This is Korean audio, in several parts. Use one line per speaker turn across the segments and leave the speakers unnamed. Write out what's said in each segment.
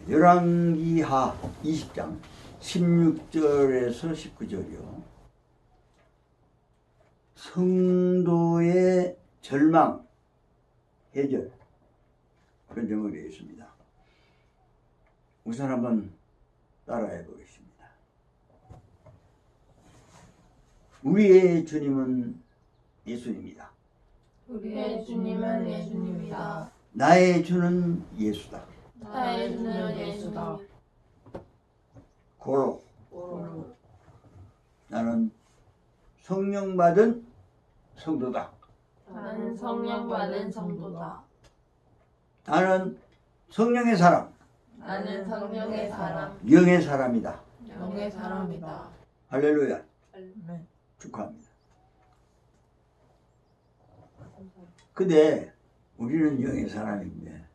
열왕기하 20장 16절에서 19절이요. 성도의 절망, 해결, 그런 제목이 되어 있습니다. 우선 한번 따라해 보겠습니다. 우리의 주님은 예수입니다.
우리의 주님은 예수님이다.
나의 주는 예수다.
나의 주는 예수다.
고로
고로
나는 성령 받은 성도다.
나는 성령 받은 성도다.
나는 성령의 사람,
나는 성령의 사람,
영의 사람이다.
영의 사람이다.
할렐루야.
네.
축하합니다. 근데 우리는 영의 사람인데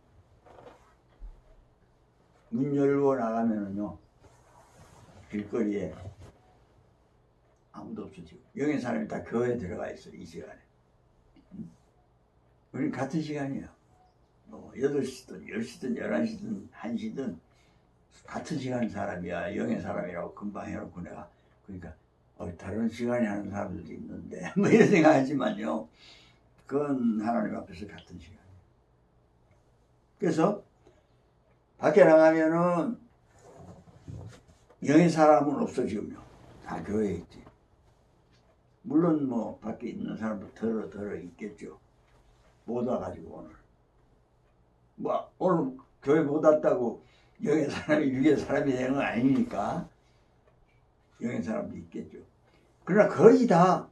문 열고 나가면은요 길거리에 아무도 없어. 지금 영의 사람이 다 교회에 들어가 있어. 이 시간에 우리는 같은 시간이에요. 뭐 8시든 10시든 11시든 1시든 같은 시간 사람이야. 영의 사람이라고 금방 해놓고 내가 그러니까 다른 시간에 하는 사람들도 있는데 뭐 이런 생각하지만요, 그건 하나님 앞에서 같은 시간이에요. 그래서 밖에 나가면은 영의 사람은 없어. 지금요 다 교회에 있지. 물론 뭐 밖에 있는 사람도 덜어 있겠죠. 못 와가지고 오늘 교회 못 왔다고 영의 사람이 육의 사람이 되는 건 아니니까 영의 사람도 있겠죠. 그러나 거의 다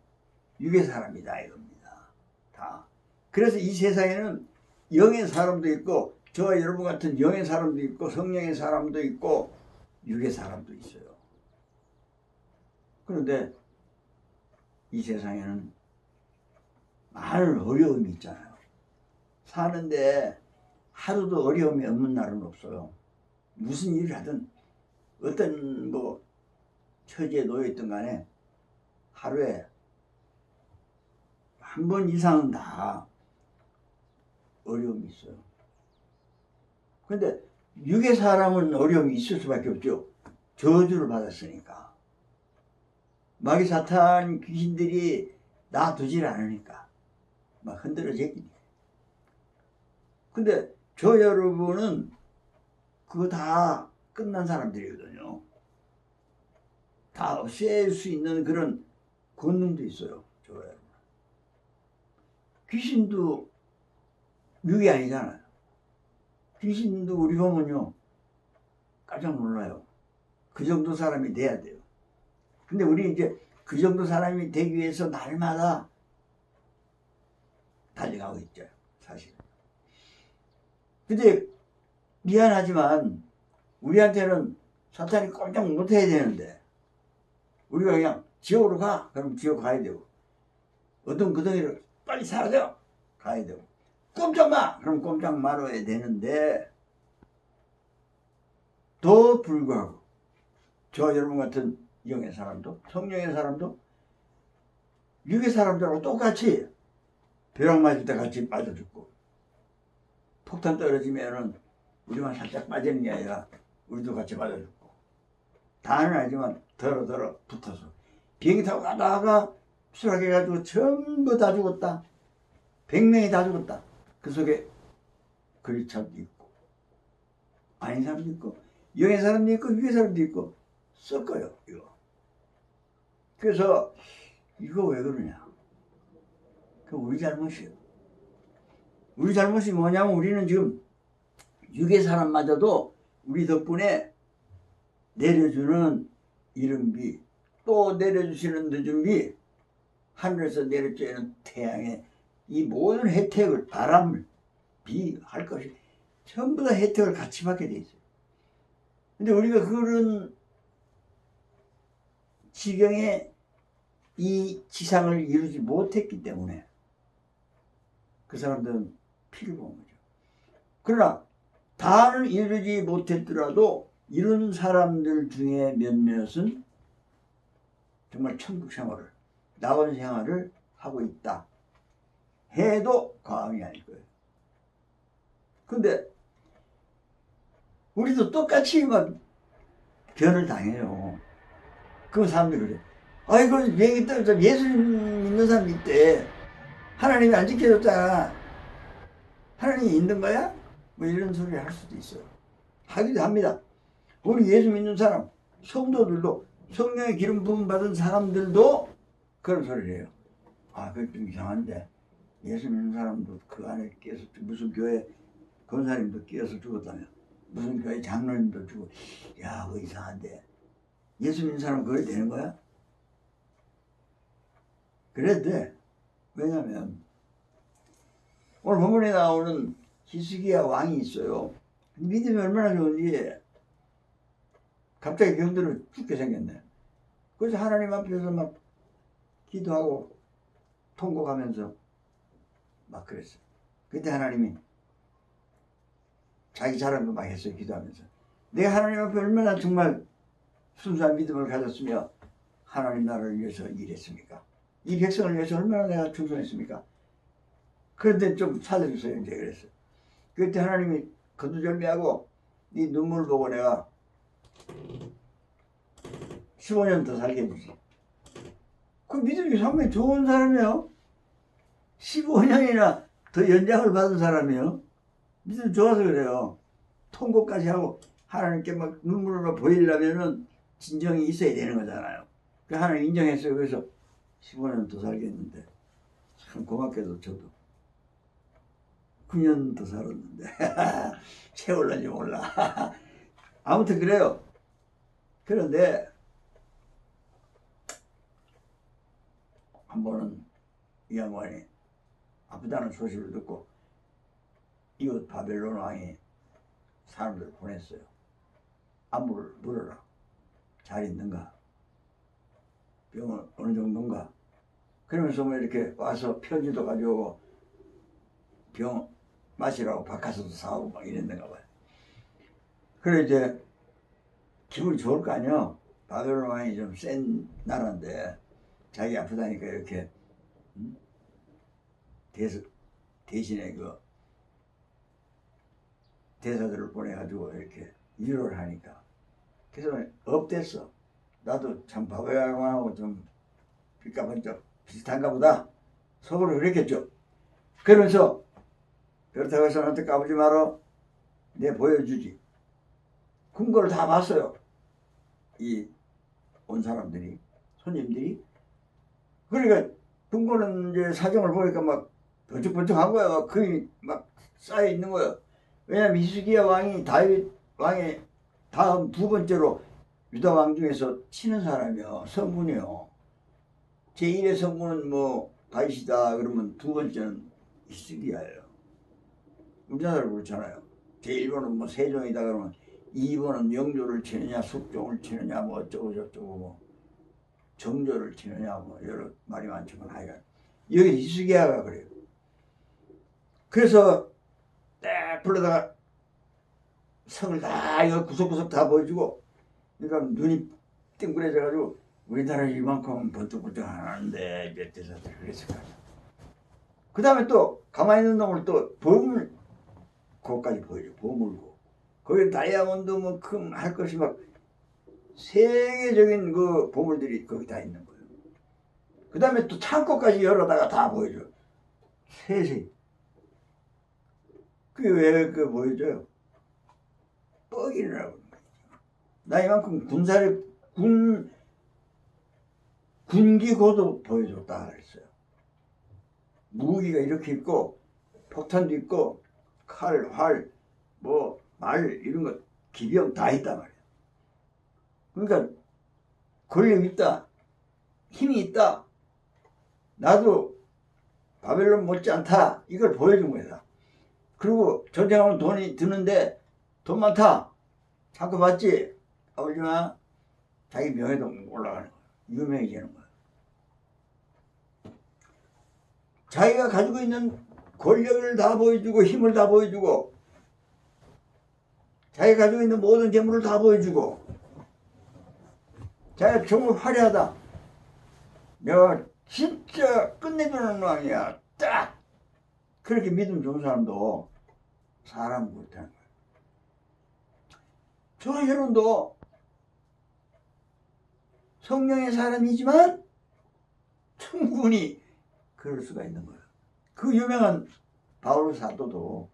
육의 사람이다 이겁니다. 다. 그래서 이 세상에는 영의 사람도 있고 저와 여러분 같은 영의 사람도 있고 성령의 사람도 있고 육의 사람도 있어요. 그런데 이 세상에는 많은 어려움이 있잖아요. 사는데 하루도 어려움이 없는 날은 없어요. 무슨 일을 하든 어떤 뭐 처지에 놓여 있든 간에 하루에 한 번 이상은 다 어려움이 있어요. 그런데 육의 사람은 어려움이 있을 수밖에 없죠. 저주를 받았으니까. 마귀 사탄 귀신들이 놔두질 않으니까 막 흔들어지니까. 근데 저 여러분은 그거 다 끝난 사람들이거든요. 다 없앨 수 있는 그런 권능도 있어요. 저 여러분. 귀신도 육이 아니잖아요. 귀신도 우리 보면요 깜짝 놀라요. 그 정도 사람이 돼야 돼요. 근데 우리 이제 그 정도 사람이 되기 위해서 날마다 달려가고 있죠, 사실. 근데 미안하지만 우리한테는 사탄이 꼼짝 못 해야 되는데 우리가 그냥 지옥으로 가 그럼 지옥 가야 되고, 어떤 그덩이를 빨리 사라져 가야 되고, 꼼짝 마 그럼 꼼짝 말아야 되는데, 더 불구하고 저 여러분 같은 영의 사람도 성령의 사람도 육의 사람들하고 똑같이 벼락 맞을 때 같이 빠져 죽고, 폭탄 떨어지면은 우리만 살짝 빠지는 게 아니라 우리도 같이 빠져 죽고, 다는 아니지만 덜어 붙어서 비행기 타고 가다가 추락해가지고 전부 다 죽었다. 100명이 다 죽었다. 그 속에 그리스도도 있고 아닌 사람도 있고 영의 사람도 있고 육의 사람도 있고 섞어요 이거. 그래서 이거 왜 그러냐? 그 우리 잘못이에요. 우리 잘못이 뭐냐면 우리는 지금 육의 사람마저도 우리 덕분에 내려주는 이른비, 또 내려주시는 늦은 비, 하늘에서 내려쬐는 태양의 이 모든 혜택을, 바람을, 비, 할 것이 전부 다 혜택을 같이 받게 돼 있어요. 근데 우리가 그런 지경에 이 지상을 이루지 못했기 때문에 그 사람들은 피를 본 거죠. 그러나 다는 이루지 못했더라도 이룬 사람들 중에 몇몇은 정말 천국 생활을, 나온 생활을 하고 있다 해도 과언이 아닐 거예요. 근데 우리도 똑같이 막 변을 당해요. 그 사람들이 그래. 아이고, 얘기 때문에 예수님 믿는 사람이 있대. 하나님이 안 지켜줬잖아. 하나님이 있는 거야? 뭐 이런 소리 할 수도 있어요. 하기도 합니다. 우리 예수 믿는 사람, 성도들도, 성령의 기름 부음 받은 사람들도 그런 소리를 해요. 아, 그게 좀 이상한데. 예수 믿는 사람도 그 안에 끼어서, 무슨 교회 권사님도 끼어서 죽었다며. 무슨 교회 장로님도 죽고. 야, 그거 이상한데. 예수 믿는 사람은 그래 되는 거야? 그래도 돼. 왜냐면, 오늘 본문에 나오는 히스기야 왕이 있어요. 믿음이 얼마나 좋은지 갑자기 병들어 죽게 생겼네. 그래서 하나님 앞에서 막 기도하고 통곡하면서 막 그랬어요. 그때 하나님이 자기 자랑도 막 했어요. 기도하면서. 내가 하나님 앞에 얼마나 정말 순수한 믿음을 가졌으며 하나님 나라를 위해서 일했습니까? 이 백성을 위해서 얼마나 내가 충성했습니까? 그런데 좀 살려주세요. 이제 그랬어요. 그때 하나님이 거두절미하고 네 눈물 보고 내가 15년 더 살게 해주지. 그 믿음이 상당히 좋은 사람이에요. 15년이나 더 연장을 받은 사람이에요. 믿음이 좋아서 그래요. 통곡까지 하고 하나님께 막 눈물로 보이려면은 진정이 있어야 되는 거잖아요. 그 하나님 인정했어요. 그래서 15년 더 살겠는데 참 고맙게도 저도 9년 더 살았는데 채울런지 몰라. 아무튼 그래요. 그런데 한 번은 이 양반이 아프다는 소식을 듣고 이웃 바벨론 왕이 사람들을 보냈어요. 안부를 물어라. 잘 있는가? 병은 어느 정도인가? 그러면서 뭐 이렇게 와서 편지도 가져오고 병 마시라고 바카스도 사오고 막 이랬는가 봐요. 그래 이제 기분이 좋을 거 아니야. 바벨론 왕이 좀 센 나라인데 자기 아프다니까 이렇게 대신에 그 대사들을 보내가지고 이렇게 위로를 하니까 그래서 업됐어. 나도 참 바벨론 왕하고 좀 빚값은 비슷한가 보다. 속으로 그랬겠죠. 그러면서 그렇다고 해서 나한테 까불지 마라. 내 보여주지. 근거를 다 봤어요. 이 온 사람들이, 손님들이. 그러니까 근거는 이제 사정을 보니까 막 번쩍번쩍한 거야. 막 거의 막 쌓여 있는 거야. 왜냐면 히스기야 왕이 다윗 왕의 다음 두 번째로 유다 왕 중에서 치는 사람이요. 성군이요. 제1의 성군은 뭐 다윗이다 그러면 두 번째는 히스기야예요. 우리나라로 그렇잖아요. 제1번은 뭐 세종이다 그러면 2번은 영조를 치느냐 숙종을 치느냐 뭐 어쩌고 저쩌고 뭐 정조를 치느냐 뭐 여러 말이 많지만 하여간 여기 히스기야가 그래요. 그래서 딱 불러다가 성을 다 이거 구석구석 다 보여주고 그러니까 눈이 띵그레져가지고 우리나라 이만큼 번쩍번쩍 안 하는데 몇 대사들 그랬을 거야. 그 다음에 또 가만히 있는 놈을 또 보물 그것까지 보여줘. 보물고 거기 다이아몬드 뭐 금 할 것이 막 세계적인 그 보물들이 거기 다 있는 거예요. 그 다음에 또 창고까지 열어다가 다 보여줘. 세세. 그게 왜 그 보여줘요? 뻑이라고. 나 이만큼 군기고도 보여줬다 그랬어요. 무기가 이렇게 있고 폭탄도 있고 칼, 활, 뭐 말 이런 거 기병 다 있단 말이야. 그러니까 권력 있다, 힘이 있다. 나도 바벨론 못지않다. 이걸 보여준 거야. 그리고 전쟁하면 돈이 드는데 돈 많다. 자꾸 받지. 까불지 마. 자기 명예도 올라가는 거야. 유명해지는 거야. 자기가 가지고 있는 권력을 다 보여주고 힘을 다 보여주고 자기가 가지고 있는 모든 재물을 다 보여주고 자기가 정말 화려하다. 내가 진짜 끝내주는 왕이야. 딱 그렇게 믿음 좋은 사람도 사람 못하는 거야. 저 여러분도 성령의 사람이지만 충분히 그럴 수가 있는 거예요. 그 유명한 바울 사도도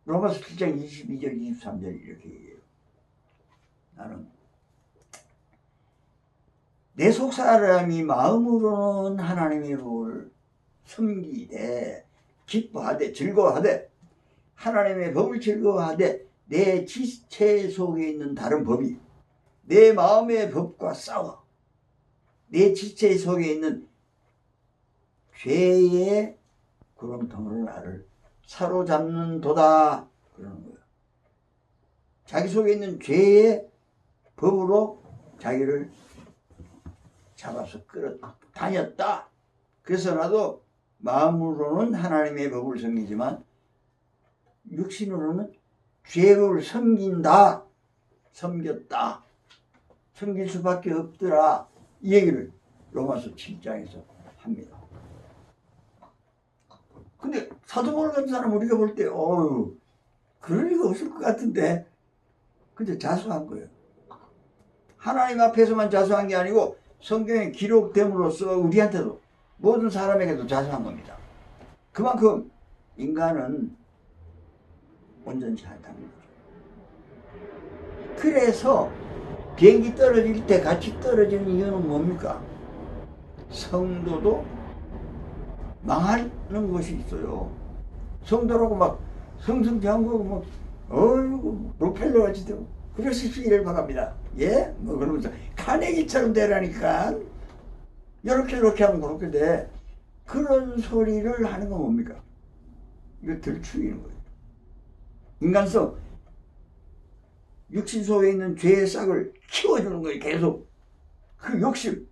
로마서 7장 22절 23절 이렇게 얘기해요. 나는 내 속사람이 마음으로는 하나님의 법을 섬기되 기뻐하되 즐거워하되 하나님의 법을 즐거워하되 내 지체 속에 있는 다른 법이 내 마음의 법과 싸워 내 지체 속에 있는 죄의 구렁텅이로 나를 사로잡는도다 그러는 거예요. 자기 속에 있는 죄의 법으로 자기를 잡아서 끌어다녔다. 그래서 나도 마음으로는 하나님의 법을 섬기지만 육신으로는 죄를 섬긴다. 섬겼다. 섬길 수밖에 없더라. 이 얘기를 로마서 7장에서 합니다. 근데 사도 바울 같은 사람 우리가 볼 때 그럴 리가 없을 것 같은데 근데 자수한 거예요. 하나님 앞에서만 자수한 게 아니고 성경에 기록됨으로써 우리한테도 모든 사람에게도 자수한 겁니다. 그만큼 인간은 온전치 않다는 거죠. 그래서 비행기 떨어질 때 같이 떨어지는 이유는 뭡니까? 성도도 망하는 것이 있어요. 성도라고 막 성승장구하고 막 어이구 로펠러 같이 되고 그러시기를 바랍니다. 예? 뭐 그러면서 카네기처럼 되라니까 이렇게 하면 그렇게 돼. 그런 소리를 하는 건 뭡니까? 이거 들추기는 거예요. 인간성 육신 속에 있는 죄의 싹을 키워주는 거예요. 계속 그 욕심,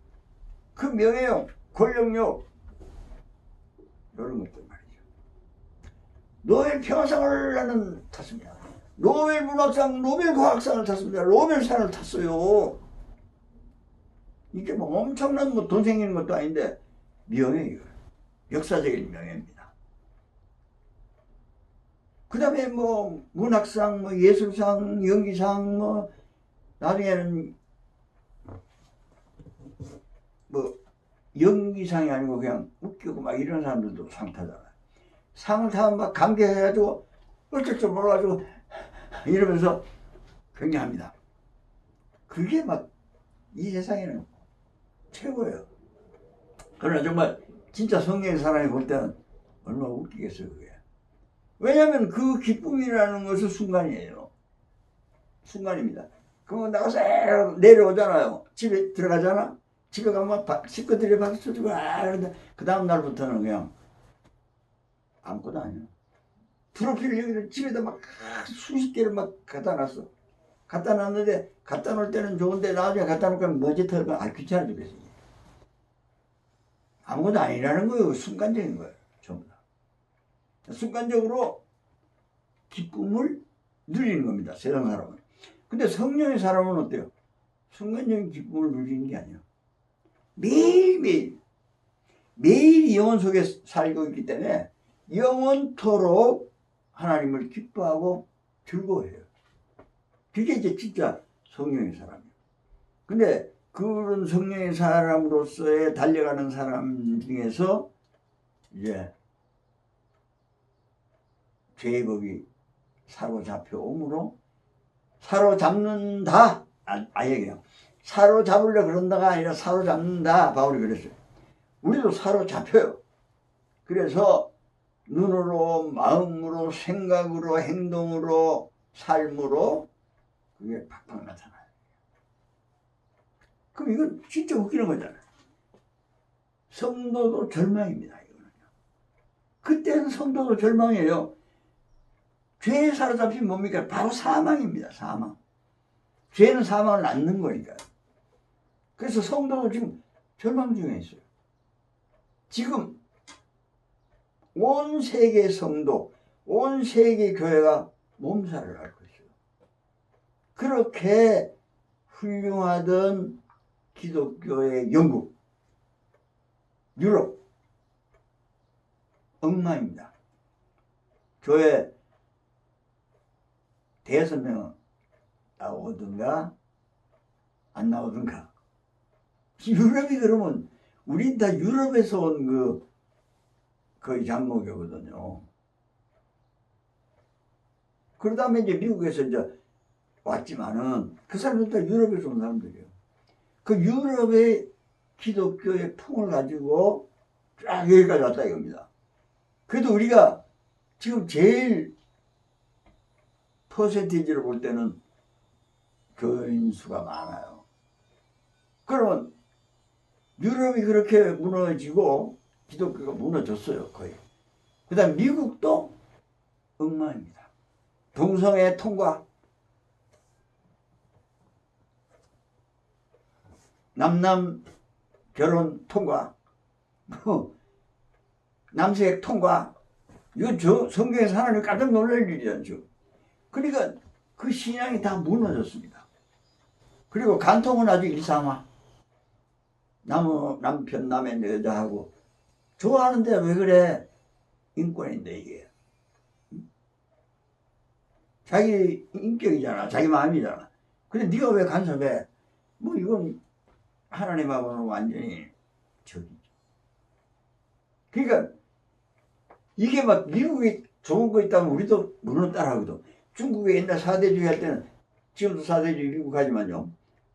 그 명예욕, 권력욕 이런 것들 말이죠. 노벨 평화상을 나는 탔습니다. 노벨 문학상, 노벨 과학상을 탔습니다. 노벨상을 탔어요. 이게 뭐 엄청난 뭐 돈 생기는 것도 아닌데 명예예요. 역사적인 명예입니다. 그 다음에 뭐 문학상, 뭐 예술상, 연기상, 뭐 나중에는 뭐 연기상이 아니고 그냥 웃기고 막 이런 사람들도 상 타잖아요. 상을 타면 막 감개해가지고 어쩔 줄 몰라가지고 이러면서 굉장합니다. 그게 막 이 세상에는 최고예요. 그러나 정말 진짜 성령의 사람이 볼 때는 얼마나 웃기겠어요 그게. 왜냐하면 그 기쁨이라는 것은 순간이에요. 순간입니다. 그러면 나가서 내려오잖아요. 집에 들어가잖아. 집에 가면 식구들이 박수 주고 그런데 그 다음 날부터는 그냥 아무것도 아니에요. 프로필 여기를 집에다 막 수십 개를 막 갖다 놨어. 갖다 놨는데 갖다 놓을 때는 좋은데 나중에 갖다 놓으면 먼지 털고 귀찮아 죽겠어. 아무것도 아니라는 거예요. 순간적인 거예요. 전부 다. 순간적으로 기쁨을 누리는 겁니다. 세상 사람은. 근데 성령의 사람은 어때요? 순간적인 기쁨을 누리는 게 아니에요. 매일매일 영혼 속에 살고 있기 때문에 영원토록 하나님을 기뻐하고 즐거워해요. 그게 이제 진짜 성령의 사람이에요. 근데 그런 성령의 사람으로서의 달려가는 사람 중에서 이제 죄의 법이 사로잡혀 오므로 사로잡는다. 아예 그냥 사로잡으려 그런다가 아니라 사로잡는다. 바울이 그랬어요. 우리도 사로잡혀요. 그래서 눈으로, 마음으로, 생각으로, 행동으로, 삶으로 그게 팍팍 나타나요. 그럼 이건 진짜 웃기는 거잖아요. 성도도 절망입니다. 이거는요. 그때는 성도도 절망이에요. 죄에 사로잡히면 뭡니까? 바로 사망입니다. 사망. 죄는 사망을 낳는 거니까요. 그래서 성도도 지금 절망 중에 있어요. 지금 온 세계 성도, 온 세계 교회가 몸살을 앓고 있어요. 그렇게 훌륭하던 기독교의 영국, 유럽, 엉망입니다. 교회 대여섯 명하고 나오든가 안 나오든가. 유럽이 그러면 우린 다 유럽에서 온 거의 장목이거든요. 그러다음에 이제 미국에서 이제 왔지만은 그 사람들 다 유럽에서 온 사람들이에요. 그 유럽의 기독교의 풍을 가지고 쫙 여기까지 왔다 이겁니다. 그래도 우리가 지금 제일 퍼센티지를 볼 때는 교인 수가 많아요. 그러면 유럽이 그렇게 무너지고 기독교가 무너졌어요, 거의. 그 다음 미국도 엉망입니다. 동성애 통과, 남남 결혼 통과, 남색 통과. 이거 성경에서 하나님 깜짝 놀랄 일이죠. 그러니까 그 신앙이 다 무너졌습니다. 그리고 간통은 아주 일상화. 남편, 남의 여자하고 좋아하는데 왜 그래? 인권인데 이게. 자기 인격이잖아. 자기 마음이잖아. 근데 네가 왜 간섭해? 뭐 이건 하나님하고는 완전히 적이죠. 그러니까 이게 막 미국이 좋은 거 있다면 우리도 물론 따라하거든. 중국의 옛날 사대주의 할 때는 지금도 사대주의 미국 하지만요.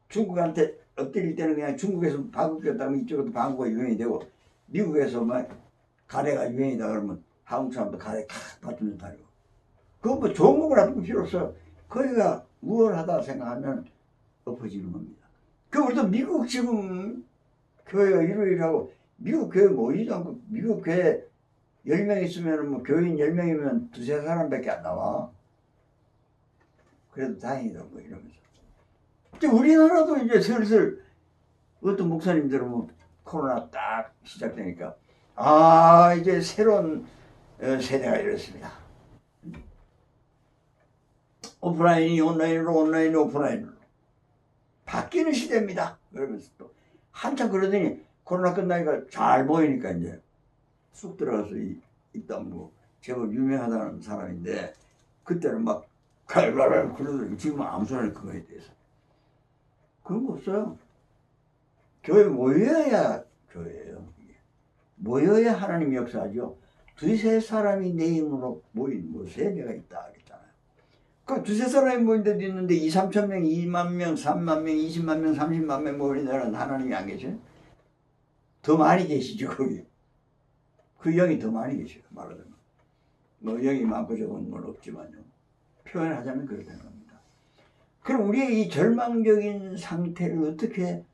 중국한테 엎드릴 때는 그냥 중국에서 방구 꼈다면 이쪽에도 방구가 유행이 되고 미국에서 막 가래가 유행이다 그러면 한국 사람도 가래 칵 받으면 다니고. 그건 뭐 좋은 거고 나쁜 거 필요 없어. 거기가 우월하다 생각하면 엎어지는 겁니다. 그 우리도 미국 지금 교회가 이러이러하고 미국 교회 모이지도 않고 미국 교회 10명 있으면 뭐 교인 10명이면 두세 사람밖에 안 나와. 그래도 다행이다 뭐 이러면서. 이제 우리나라도 이제 슬슬 어떤 목사님들은 뭐 코로나 딱 시작되니까 이제 새로운 세대가 이렇습니다. 오프라인이 온라인으로 온라인이 오프라인으로 바뀌는 시대입니다. 그러면서 또 한참 그러더니 코로나 끝나니까 잘 보이니까 이제 쑥 들어가서 입 다물고 제법 유명하다는 사람인데 그때는 막 갈갈갈 그러더니 지금은 아무 소리 안 그거에 대해서. 그런 거 없어요. 교회 모여야 교회예요. 모여야 하나님 역사하죠. 두세 사람이 내 힘으로 모인 곳에 내가 있다 그랬잖아요. 그 두세 사람이 모인 데도 있는데 2, 3천 명, 2만 명, 3만 명, 20만 명, 30만 명 모인 데는 하나님이 안 계셔요? 더 많이 계시죠 거기. 그 영이 더 많이 계셔요. 말하자면 뭐 영이 많고 적은 건 없지만요. 표현하자면 그렇게 되는 겁니다. 그럼 우리의 이 절망적인 상태를 어떻게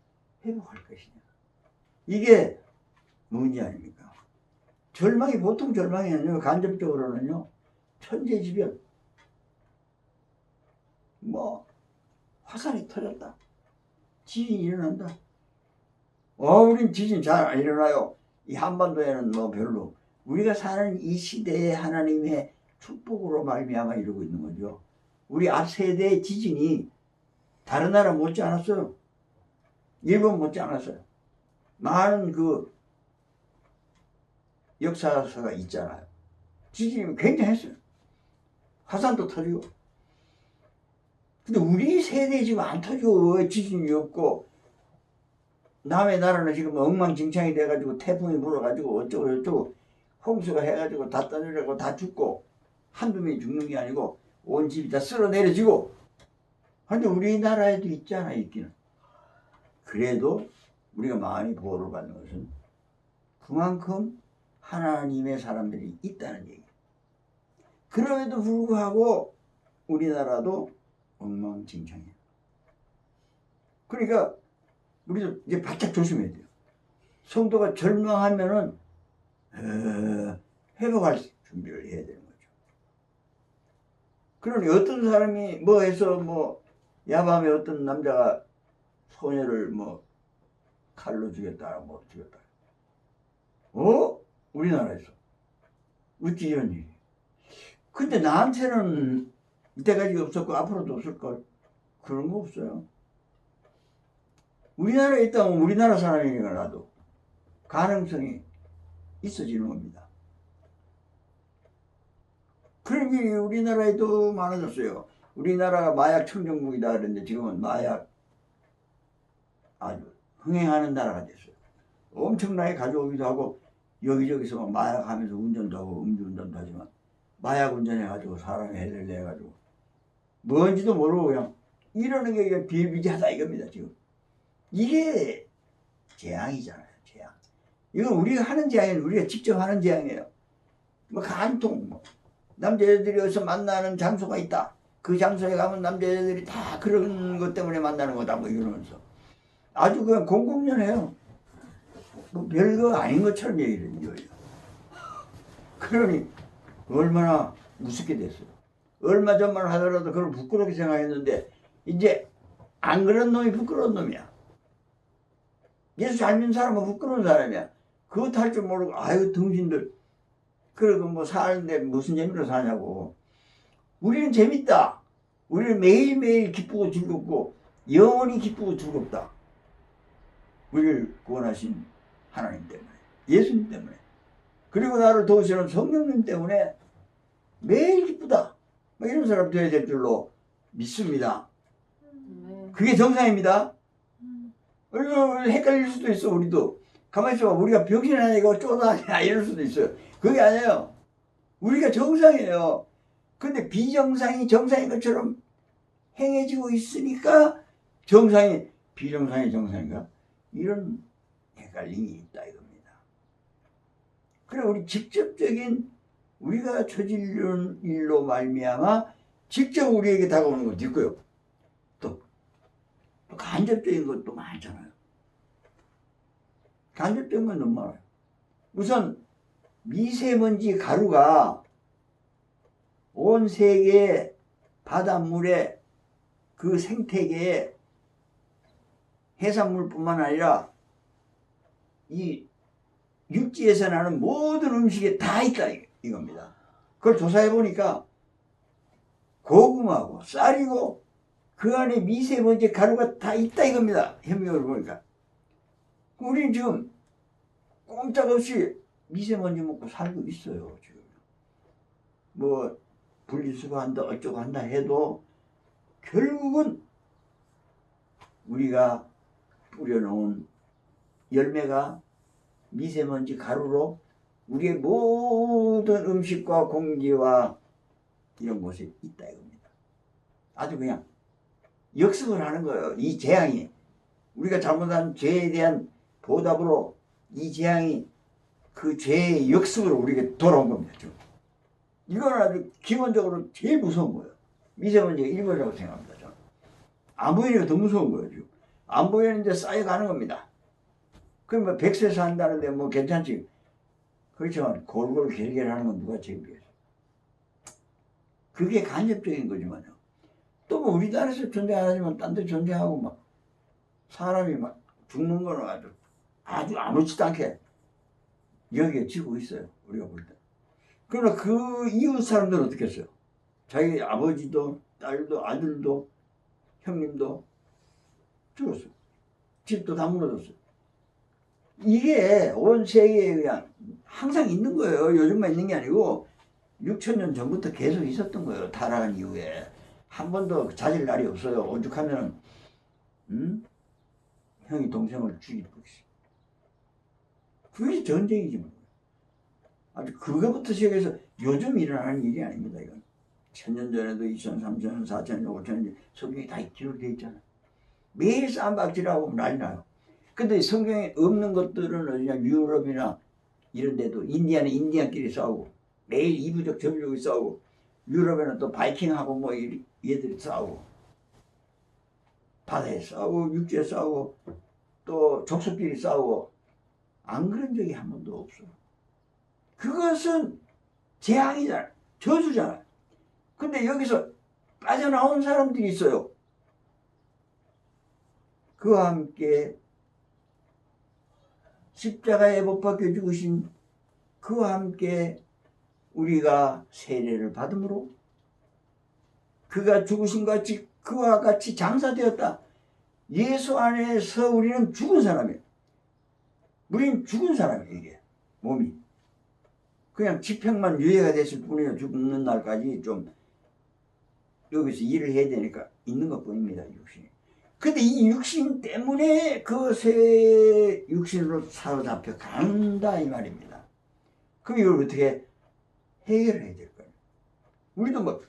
회복할 것이냐. 이게 문제 아닙니까? 절망이 보통 절망이 아니에요. 간접적으로는요. 천재지변. 뭐 화산이 터졌다. 지진이 일어난다. 우린 지진 잘 안 일어나요. 이 한반도에는 뭐 별로. 우리가 사는 이 시대에 하나님의 축복으로 말미암아 이러고 있는 거죠. 우리 앞 세대의 지진이 다른 나라 못지 않았어요. 일본 못지 않았어요. 많은 그 역사서가 있잖아요. 지진이 굉장했어요. 화산도 터지고. 근데 우리 세대에 지금 안 터져. 지진이 없고. 남의 나라는 지금 엉망진창이 돼가지고 태풍이 불어가지고 어쩌고 저쩌고 홍수가 해가지고 다 떠내려고 다 죽고 한두 명이 죽는 게 아니고 온 집이 다 쓸어내려지고. 근데 우리나라에도 있잖아 있기는. 그래도 우리가 많이 보호를 받는 것은 그만큼 하나님의 사람들이 있다는 얘기. 그럼에도 불구하고 우리나라도 엉망진창이에요. 그러니까 우리도 이제 바짝 조심해야 돼요. 성도가 절망하면은 회복할 준비를 해야 되는 거죠. 그러니 어떤 사람이 뭐 해서 뭐 야밤에 어떤 남자가 소녀를 뭐 칼로 죽였다 뭐 죽였다. 우리나라에서 어찌 이런 일이. 근데 나한테는 이때까지 없었고 앞으로도 없을걸. 그런 거 없어요. 우리나라에 있다면 우리나라 사람이니까 나도 가능성이 있어지는 겁니다. 그런 일이 우리나라에도 많아졌어요. 우리나라가 마약 청정국이다 그랬는데 지금은 마약 아주 흥행하는 나라가 됐어요. 엄청나게 가져오기도 하고 여기저기서 막 마약하면서 운전도 하고 음주운전도 하지만 마약 운전해가지고 사람의 해를 내가지고 뭔지도 모르고 그냥 이러는 게 그냥 비일비재하다 이겁니다 지금. 이게 재앙이잖아요. 재앙. 이건 우리가 하는 재앙이 우리가 직접 하는 재앙이에요. 뭐 간통 뭐 남자애들이 어디서 만나는 장소가 있다. 그 장소에 가면 남자애들이 다 그런 것 때문에 만나는 거다 뭐 이러면서 아주 그냥 공공연해요. 뭐 별거 아닌 것처럼 얘기를 해요. 그러니 얼마나 우습게 됐어요. 얼마 전만 하더라도 그걸 부끄럽게 생각했는데 이제 안 그런 놈이 부끄러운 놈이야. 예수 잘 믿는 사람은 부끄러운 사람이야. 그것도 할 줄 모르고 아유 등신들 그러고 뭐 사는데 무슨 재미로 사냐고. 우리는 재밌다. 우리는 매일매일 기쁘고 즐겁고 영원히 기쁘고 즐겁다. 우리를 구원하신 하나님 때문에 예수님 때문에 그리고 나를 도우시는 성령님 때문에 매일 기쁘다. 뭐 이런 사람 되어야 될 줄로 믿습니다. 그게 정상입니다. 헷갈릴 수도 있어. 우리도 가만히 있어봐. 우리가 병신 아니고 쪼다냐 이럴 수도 있어요. 그게 아니에요. 우리가 정상이에요. 근데 비정상이 정상인 것처럼 행해지고 있으니까 정상이 비정상이 정상인가? 이런 헷갈림이 있다 이겁니다. 그래 우리 직접적인 우리가 저지른 일로 말미암아 직접 우리에게 다가오는 것도 있고요. 또 간접적인 것도 많잖아요. 간접적인 건 너무 많아요. 우선 미세먼지 가루가 온 세계 바닷물에 그 생태계에 해산물뿐만 아니라 이 육지에서 나는 모든 음식에 다 있다 이겁니다. 그걸 조사해 보니까 고구마고 쌀이고 그 안에 미세먼지 가루가 다 있다 이겁니다. 현미경을 보니까. 우리는 지금 꼼짝없이 미세먼지 먹고 살고 있어요. 지금 뭐 분리수거 한다 어쩌고 한다 해도 결국은 우리가 뿌려놓은 열매가 미세먼지 가루로 우리의 모든 음식과 공기와 이런 곳에 있다 이겁니다. 아주 그냥 역습을 하는 거예요. 이 재앙이 우리가 잘못한 죄에 대한 보답으로 이 재앙이 그 죄의 역습으로 우리에게 돌아온 겁니다. 지금. 이건 아주 기본적으로 제일 무서운 거예요. 미세먼지가 일본이라고 생각합니다. 저는. 안 보이니까 더 무서운 거예요. 지금. 안 보이는데 쌓여가는 겁니다. 그러면 100세 산다는데 뭐 괜찮지. 그렇지만 골골 결결하는 건 누가 제비해서. 그게 간접적인 거지만요. 또 뭐 우리나라에서 존재 안 하지만 딴 데 존재하고 막 사람이 막 죽는 거는 아주 아무렇지도 않게 여겨지고 있어요. 우리가 볼 때. 그러나 그 이웃 사람들은 어떻게 했어요? 자기 아버지도 딸도 아들도 형님도 죽었어요. 집도 다 무너졌어요. 이게 온 세계에 그냥 항상 있는 거예요. 요즘만 있는 게 아니고 6,000년 전부터 계속 있었던 거예요. 타락한 이후에. 한 번도 자질 날이 없어요. 오죽하면 형이 동생을 죽이고 있어. 그게 전쟁이지 뭐. 아주 그거부터 시작해서 요즘 일어나는 일이 아닙니다. 이건 1000년 전에도 2000년, 3000년, 4000년, 5000년 성경이 다 기록되어 있잖아요. 매일 쌈박질하고 난리 나요. 근데 성경에 없는 것들은 어디냐 유럽이나 이런 데도 인디아는 인디안끼리 싸우고 매일 이부적 저부적이 싸우고 유럽에는 또 바이킹하고 뭐 얘들이 싸우고 바다에 싸우고 육지에 싸우고 또 족속끼리 싸우고 안 그런 적이 한 번도 없어. 그것은 재앙이잖아. 저주잖아. 근데 여기서 빠져나온 사람들이 있어요. 그와 함께 십자가에 못 박혀 죽으신 그와 함께 우리가 세례를 받음으로 그가 죽으신 것 같이 그와 같이 장사되었다. 예수 안에서 우리는 죽은 사람이에요. 우리는 죽은 사람이에요. 이게 몸이 그냥 집행만 유예가 됐을 뿐이에요. 죽는 날까지 좀 여기서 일을 해야 되니까 있는 것 뿐입니다, 육신이. 근데 이 육신 때문에 그 새 육신으로 사로잡혀 간다 이 말입니다. 그럼 이걸 어떻게 해결해야 될 거예요? 우리도 뭐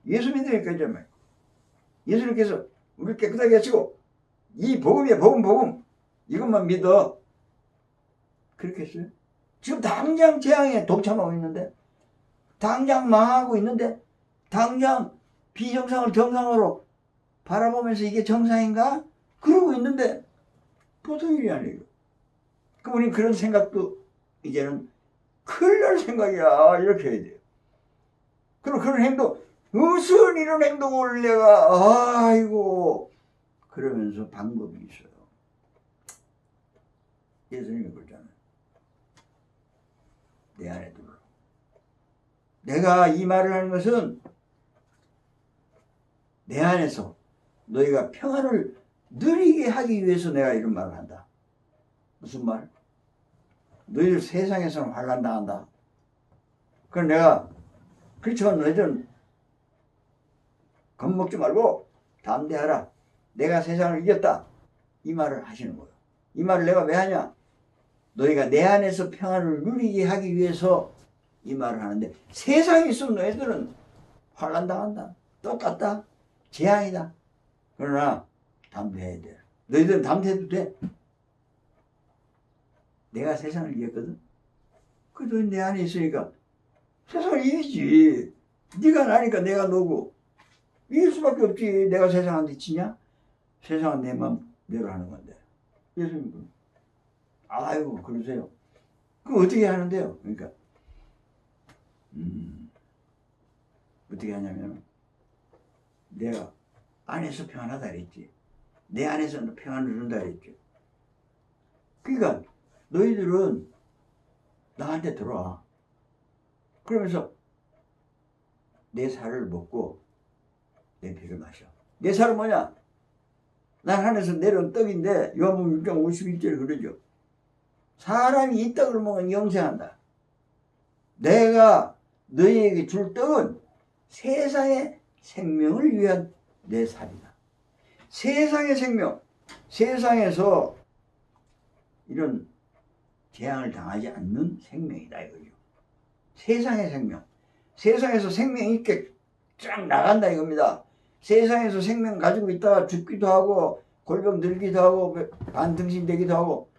예수 믿으니까 이제 뭐 예수님께서 우리를 깨끗하게 하시고 이 복음이야 복음 이것만 믿어 그렇게 했어요? 지금 당장 재앙에 동참하고 있는데 당장 망하고 있는데 당장 비정상을 정상으로 바라보면서 이게 정상인가? 그러고 있는데 보통 일이 아니에요. 그럼 우리 그런 생각도 이제는 큰일 날 생각이야 이렇게 해야 돼요. 그럼 그런 행동 무슨 이런 행동을 내가 아이고 그러면서 방법이 있어요. 예수님이 그러잖아요. 내 안에 들어. 내가 이 말을 하는 것은 내 안에서 너희가 평안을 누리게 하기 위해서 내가 이런 말을 한다. 무슨 말? 너희들 세상에서는 환난 당한다. 그럼 내가 그렇지만 너희들은 겁먹지 말고 담대하라. 내가 세상을 이겼다. 이 말을 하시는 거예요. 이 말을 내가 왜 하냐? 너희가 내 안에서 평안을 누리게 하기 위해서 이 말을 하는데 세상에 있으면 너희들은 환난 당한다. 똑같다. 재앙이다. 그러나 담대해야 돼. 너희들은 담대해도 돼. 내가 세상을 이겼거든. 그래도 내 안에 있으니까 세상을 이기지. 네가 나니까 내가 너고 이길 수밖에 없지. 내가 세상한테 치냐? 세상은 내 맘대로 하는 건데. 예수님 아이고 그러세요. 그럼 어떻게 하는데요? 그러니까 어떻게 하냐면 내가 안에서 평안하다 그랬지. 내 안에서 평안을 준다 그랬지. 그러니까 너희들은 나한테 들어와. 그러면서 내 살을 먹고 내 피를 마셔. 내 살은 뭐냐? 난 하늘에서 내려온 떡인데 요한복음 6장 51절에 그러죠. 사람이 이 떡을 먹으면 영생한다. 내가 너희에게 줄 떡은 세상의 생명을 위한 내 살이다. 세상의 생명, 세상에서 이런 재앙을 당하지 않는 생명이다 이거죠. 세상의 생명, 세상에서 생명이 있게 쫙 나간다 이겁니다. 세상에서 생명 가지고 있다가 죽기도 하고 골병 들기도 하고 반등신 되기도 하고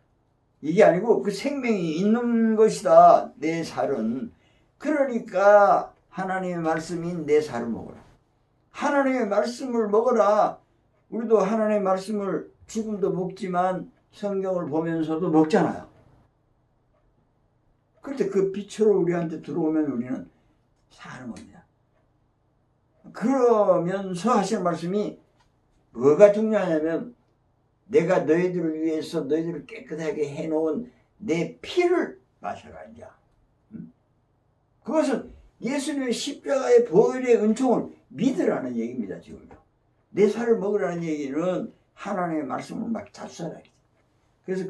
이게 아니고 그 생명이 있는 것이다 내 살은. 그러니까 하나님의 말씀인 내 살을 먹어라. 하나님의 말씀을 먹어라. 우리도 하나님의 말씀을 지금도 먹지만 성경을 보면서도 먹잖아요. 그런데 그 빛으로 우리한테 들어오면 우리는 사는 겁니다. 그러면서 하시는 말씀이 뭐가 중요하냐면 내가 너희들을 위해서 너희들을 깨끗하게 해놓은 내 피를 마셔라 이제. 그것은 예수님의 십자가의 보혈의 은총을 믿으라는 얘기입니다. 지금요. 내 살을 먹으라는 얘기는 하나님의 말씀을 막 잡수하라. 그래서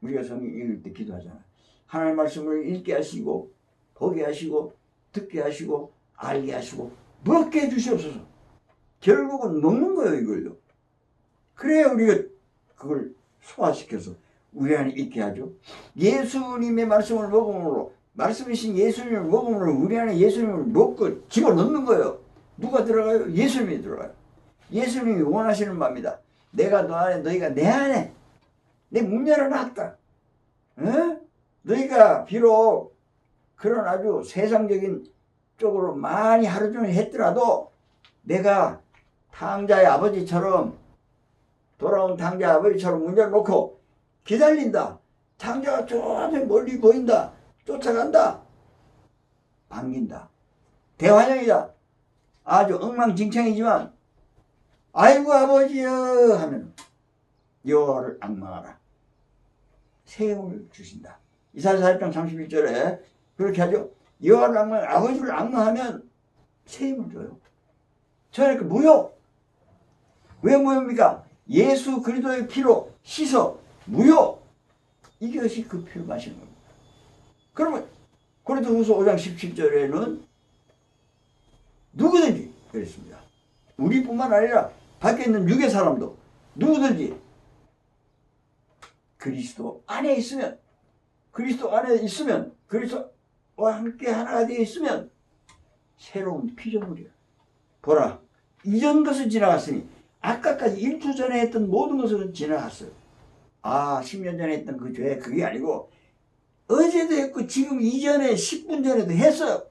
우리가 성경 읽을 때 기도하잖아요. 하나님의 말씀을 읽게 하시고 보게 하시고 듣게 하시고 알게 하시고 먹게 해주시옵소서. 결국은 먹는 거예요 이걸요. 그래야 우리가 그걸 소화시켜서 우리 안에 있게 하죠. 예수님의 말씀을 먹음으로 말씀이신 예수님을 먹음으로 우리 안에 예수님을 먹고 집어넣는 거예요. 누가 들어가요? 예수님이 들어가요. 예수님이 원하시는 바입니다. 내가 너 안에 너희가 내 안에 내 문 열어놨다. 어? 너희가 비록 그런 아주 세상적인 쪽으로 많이 하루 종일 했더라도 내가 탕자의 아버지처럼 돌아온 탕자의 아버지처럼 문 열어놓고 기다린다. 탕자가 저 멀리 보인다. 쫓아간다. 반긴다. 대환영이다. 아주 엉망진창이지만 아이고 아버지여 하면 여호와를 앙망하라. 세움을 주신다. 이사야 40장 31절에 그렇게 하죠. 여호와를 앙망, 아버지를 앙망하면 세움을 줘요. 저는 무효. 왜 무효입니까? 예수 그리스도의 피로 씻어 무효. 이것이 그 피를 마시는 겁니다. 그러면 고린도후서 5장 17절에는 누구든지 그랬습니다. 우리뿐만 아니라 밖에 있는 육의 사람도 누구든지 그리스도 안에 있으면, 그리스도와 함께 하나가 되어 있으면 새로운 피조물이야. 보라, 이전 것은 지나갔으니 아까까지 1초 전에 했던 모든 것은 지나갔어요. 10년 전에 했던 그 죄, 그게 아니고 어제도 했고 지금 이전에 10분 전에도 했어요.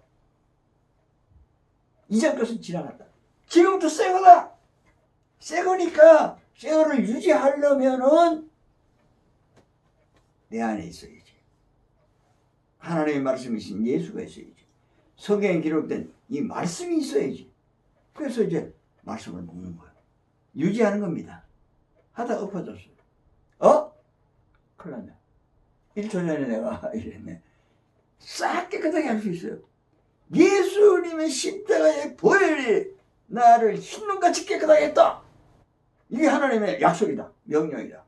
이전 것은 지나갔다. 지금부터 새 거다. 새 거니까 새 거를 유지하려면은 내 안에 있어야지. 하나님의 말씀이신 예수가 있어야지. 성경에 기록된 이 말씀이 있어야지. 그래서 이제 말씀을 먹는 거예요. 유지하는 겁니다. 하다 엎어졌어요. 큰일 났네. 1초 전에 내가 이랬네. 싹 깨끗하게 할 수 있어요. 예수님의 십자가의 보혈이 나를 흰눈같이 깨끗하게 했다. 이게 하나님의 약속이다. 명령이다.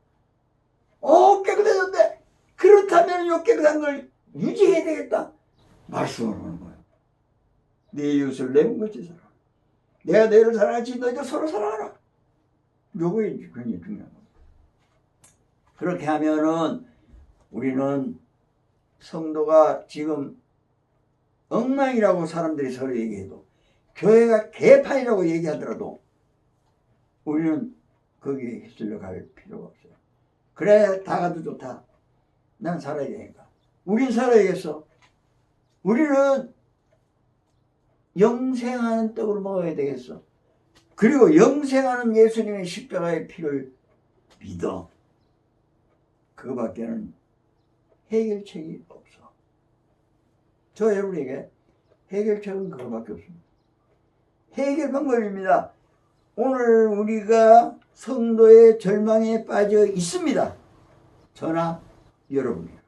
깨끗해졌네. 그렇다면 이 깨끗한 걸 유지해야 되겠다. 말씀을 하는 거예요. 네 이웃을 내 몸같이 사랑하라. 내가 너희를 사랑하지 너희도 서로 사랑하라. 요거에 굉장히 중요한 겁니다. 그렇게 하면은 우리는 성도가 지금 엉망이라고 사람들이 서로 얘기해도, 교회가 개판이라고 얘기하더라도 우리는 거기에 휩쓸려 갈 필요가 없어요. 그래, 다 가도 좋다. 난 살아야 되니까. 우린 살아야겠어. 우리는 영생하는 떡을 먹어야 되겠어. 그리고 영생하는 예수님의 십자가의 피를 믿어. 그거밖에는 해결책이 없어. 저 여러분에게 해결책은 그거밖에 없습니다. 해결 방법입니다. 오늘 우리가 성도의 절망에 빠져 있습니다. 저나 여러분이요.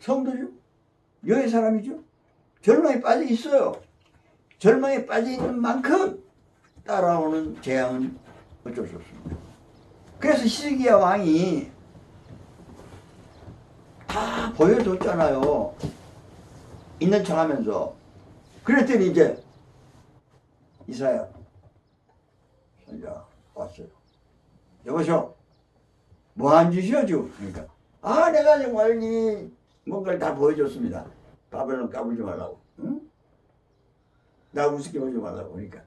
성도죠. 여의 사람이죠. 절망에 빠져 있어요. 절망에 빠져 있는 만큼 따라오는 재앙은 어쩔 수 없습니다. 그래서 히스기야 왕이 다 보여줬잖아요. 있는 척 하면서. 그랬더니 이제 이사야 선지자 왔어요. 여보시오, 뭐한 짓이요 지금? 그러니까 내가 정말 이 뭔가를 다 보여줬습니다. 바벨론 까불지 말라고. 응? 나 우습게 보지 말라고. 그러니까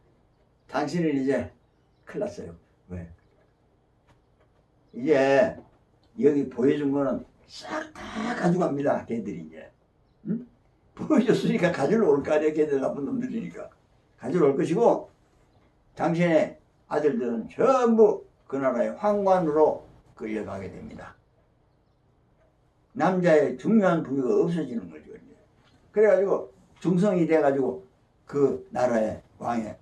당신은 이제 큰일 났어요. 왜? 이제 여기 보여준 거는 싹 다 가져갑니다. 걔들이 이제. 응? 보여줬으니까 가지러 올 거 아니야. 걔들 나쁜 놈들이니까. 가지러 올 것이고, 당신의 아들들은 전부 그 나라의 황관으로 끌려가게 됩니다. 남자의 중요한 부위가 없어지는 거죠. 이제. 그래가지고 중성이 돼가지고 그 나라의 왕의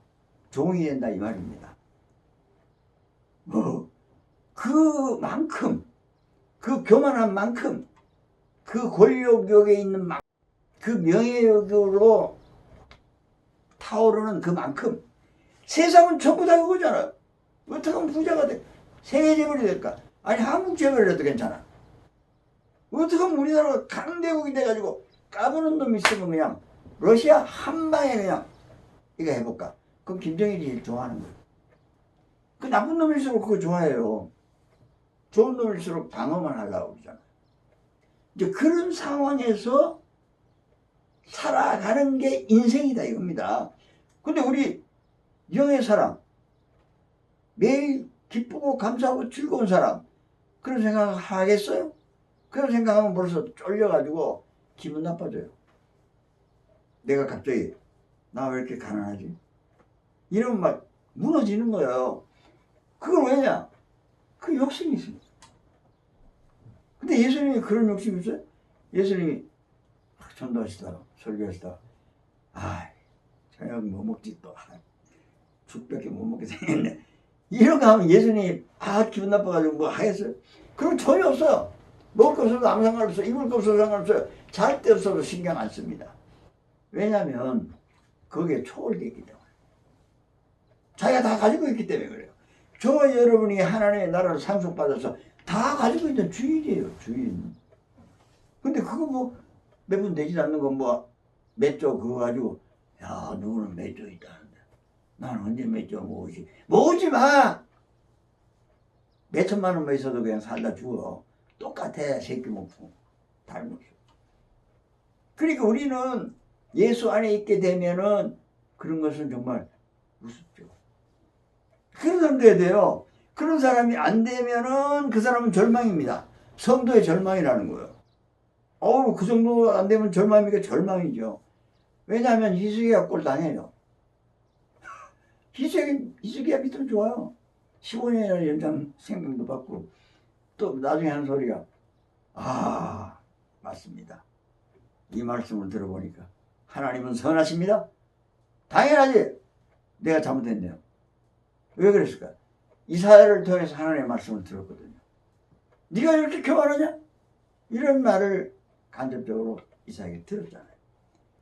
종이 된다 이 말입니다. 그만큼, 그 교만한 만큼, 그 권력욕에 있는 만큼, 그 명예욕으로 타오르는 그만큼 세상은 전부 다 그거잖아. 어떻게 하면 부자가 돼? 세계 재벌이 될까? 아니 한국 재벌이라도 괜찮아. 어떻게 하면 우리나라가 강대국이 돼가지고 까부는 놈 있으면 그냥 러시아 한 방에 그냥 이거 해볼까? 그럼 김정일이 제일 좋아하는 거예요. 그 나쁜 놈일수록 그거 좋아해요. 좋은 놈일수록 방어만 하려고 그러잖아요. 이제 그런 상황에서 살아가는 게 인생이다 이겁니다. 근데 우리 영의 사람, 매일 기쁘고 감사하고 즐거운 사람, 그런 생각 하겠어요? 그런 생각하면 벌써 쫄려가지고 기분 나빠져요. 내가 갑자기 나 왜 이렇게 가난하지? 이러면 막 무너지는 거예요. 그건 왜냐? 그 욕심이 있습니다. 근데 예수님이 그런 욕심이 있어요? 예수님이 전도하시다가 설교하시다가 저녁 뭐 먹지 또 죽밖에 못 먹게 생겼네. 이런 거 하면 예수님이 기분 나빠가지고 뭐 하겠어요? 그럼 전혀 없어요. 먹을 거 없어도 아무 상관없어요. 입을 거 없어도 상관없어요. 잘 때 없어도 신경 안 씁니다. 왜냐하면 거기에 초월되어 있기 때문에. 자기가 다 가지고 있기 때문에 그래요. 저와 여러분이 하나님의 나라를 상속받아서 다 가지고 있는 주인이에요. 주인. 근데 그거 뭐 매분 되지 않는 거 뭐 몇 조 그거 가지고 누구는 몇 조 있다는데 나는 언제 몇점 모으지? 모으지 마! 몇 천만 원만 있어도 그냥 살다 죽어. 똑같아. 새끼 먹고. 닮았어. 그러니까 우리는 예수 안에 있게 되면은 그런 것은 정말 우습죠. 그런 사람 돼야 돼요. 그런 사람이 안 되면은 그 사람은 절망입니다. 성도의 절망이라는 거예요. 그 정도 안 되면 절망이니까 절망이죠. 왜냐하면 희숙이가 꼴 당해요. 희숙이가 믿으면 좋아요. 15년이나 연장 생명도 받고 또 나중에 하는 소리가 맞습니다. 이 말씀을 들어보니까 하나님은 선하십니다. 당연하지. 내가 잘못했네요. 왜 그랬을까? 이사야를 통해서 하나님의 말씀을 들었거든요. 네가 이렇게 교만하냐? 이런 말을 간접적으로 이사야에게 들었잖아요.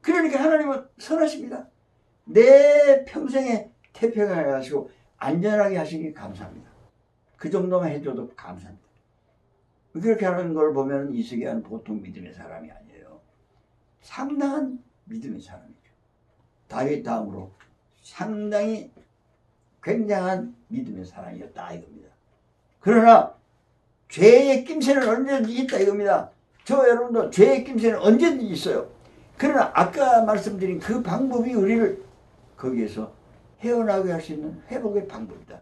그러니까 하나님은 선하십니다. 내 평생에 태평하게 하시고 안전하게 하시기 감사합니다. 그 정도만 해줘도 감사합니다. 그렇게 하는 걸 보면 이스기야는 보통 믿음의 사람이 아니에요. 상당한 믿음의 사람이죠. 다윗 다음으로 상당히 굉장한 믿음의 사람이었다 이겁니다. 그러나 죄의 낌새는 언제든지 있다 이겁니다. 저 여러분도 죄의 낌새는 언제든지 있어요. 그러나 아까 말씀드린 그 방법이 우리를 거기에서 헤어나게 할 수 있는 회복의 방법이다.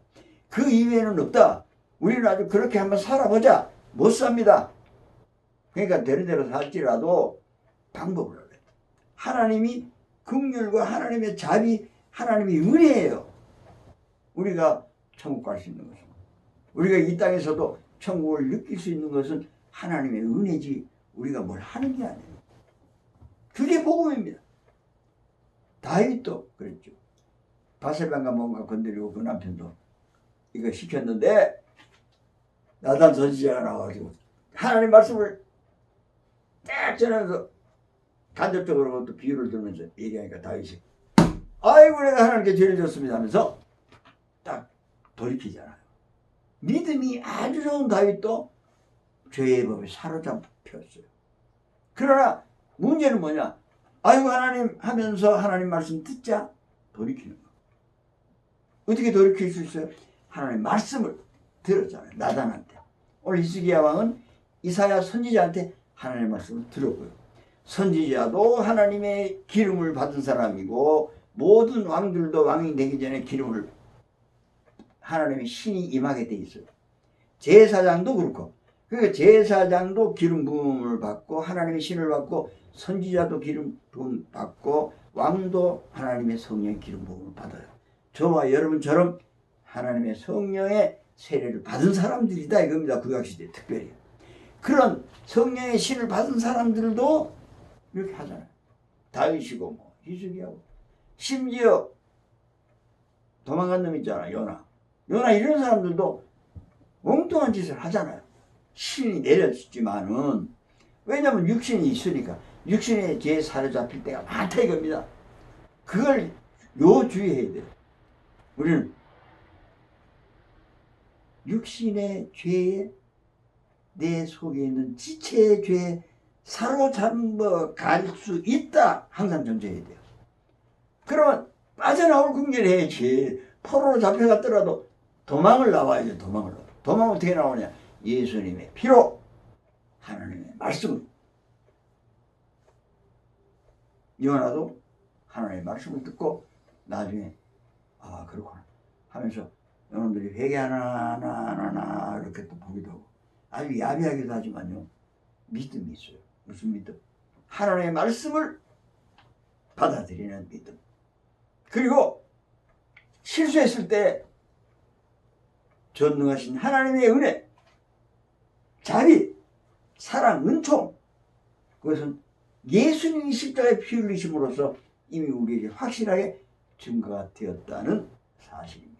그 이외에는 없다. 우리는 아주 그렇게 한번 살아보자. 못 삽니다. 그러니까 되는대로 살지라도 방법을 알아야 돼. 하나님이 긍휼과 하나님의 자비, 하나님이 은혜예요. 우리가 천국 갈 수 있는 것은. 우리가 이 땅에서도 천국을 느낄 수 있는 것은 하나님의 은혜지 우리가 뭘 하는 게 아니에요. 그게 복음입니다. 다윗도 그랬죠. 바세바가 뭔가 건드리고 그 남편도 이거 시켰는데 나단 선지자가 나와가지고 하나님 말씀을 딱 전하면서 간접적으로 그것도 비유를 들면서 얘기하니까 다윗이 아이고 내가 하나님께 죄를 졌습니다 하면서 딱 돌이키잖아요. 믿음이 아주 좋은 다윗도 죄의 법에 사로잡혔어요. 그러나 문제는 뭐냐? 아이고 하나님 하면서 하나님 말씀 듣자 돌이키는 거. 어떻게 돌이킬 수 있어요? 하나님 말씀을 들었잖아요. 나단한테. 오늘 히스기야 왕은 이사야 선지자한테 하나님의 말씀을 들었고요. 선지자도 하나님의 기름을 받은 사람이고 모든 왕들도 왕이 되기 전에 기름을 하나님의 신이 임하게 돼 있어요. 제사장도 그렇고 그러니까 제사장도 기름 부음을 받고 하나님의 신을 받고 선지자도 기름 부음 받고 왕도 하나님의 성령의 기름 부음을 받아요. 저와 여러분처럼 하나님의 성령의 세례를 받은 사람들이다 이겁니다. 구약시대에 특별히. 그런 성령의 신을 받은 사람들도 이렇게 하잖아요. 다윗이고 뭐 히스기야고 심지어 도망간 놈 있잖아. 요나 이런 사람들도 엉뚱한 짓을 하잖아요. 신이 내렸지만은 왜냐하면 육신이 있으니까 육신의 죄에 사로잡힐 때가 많다 이겁니다. 그걸 주의해야 돼요. 우리는 육신의 죄에 내 속에 있는 지체의 죄에 사로잡아 갈 수 있다 항상 전제해야 돼요. 그러면 빠져나올 긍휼을 해야지. 포로로 잡혀갔더라도 도망을 나와야죠. 도망 어떻게 나오냐? 예수님의 피로 하나님의 말씀을. 요나도 하나님의 말씀을 듣고 나중에 그렇구나 하면서 여러분들이 회개하나 이렇게 또 보기도 하고 아주 야비하기도 하지만요 믿음이 있어요. 무슨 믿음? 하나님의 말씀을 받아들이는 믿음. 그리고 실수했을 때 전능하신 하나님의 은혜, 자비, 사랑, 은총 그것은 예수님이 십자가에 피 흘리심으로써 이미 우리에게 확실하게 증거가 되었다는 사실입니다.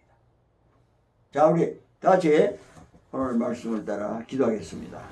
자, 우리 다 같이 오늘 말씀을 따라 기도하겠습니다.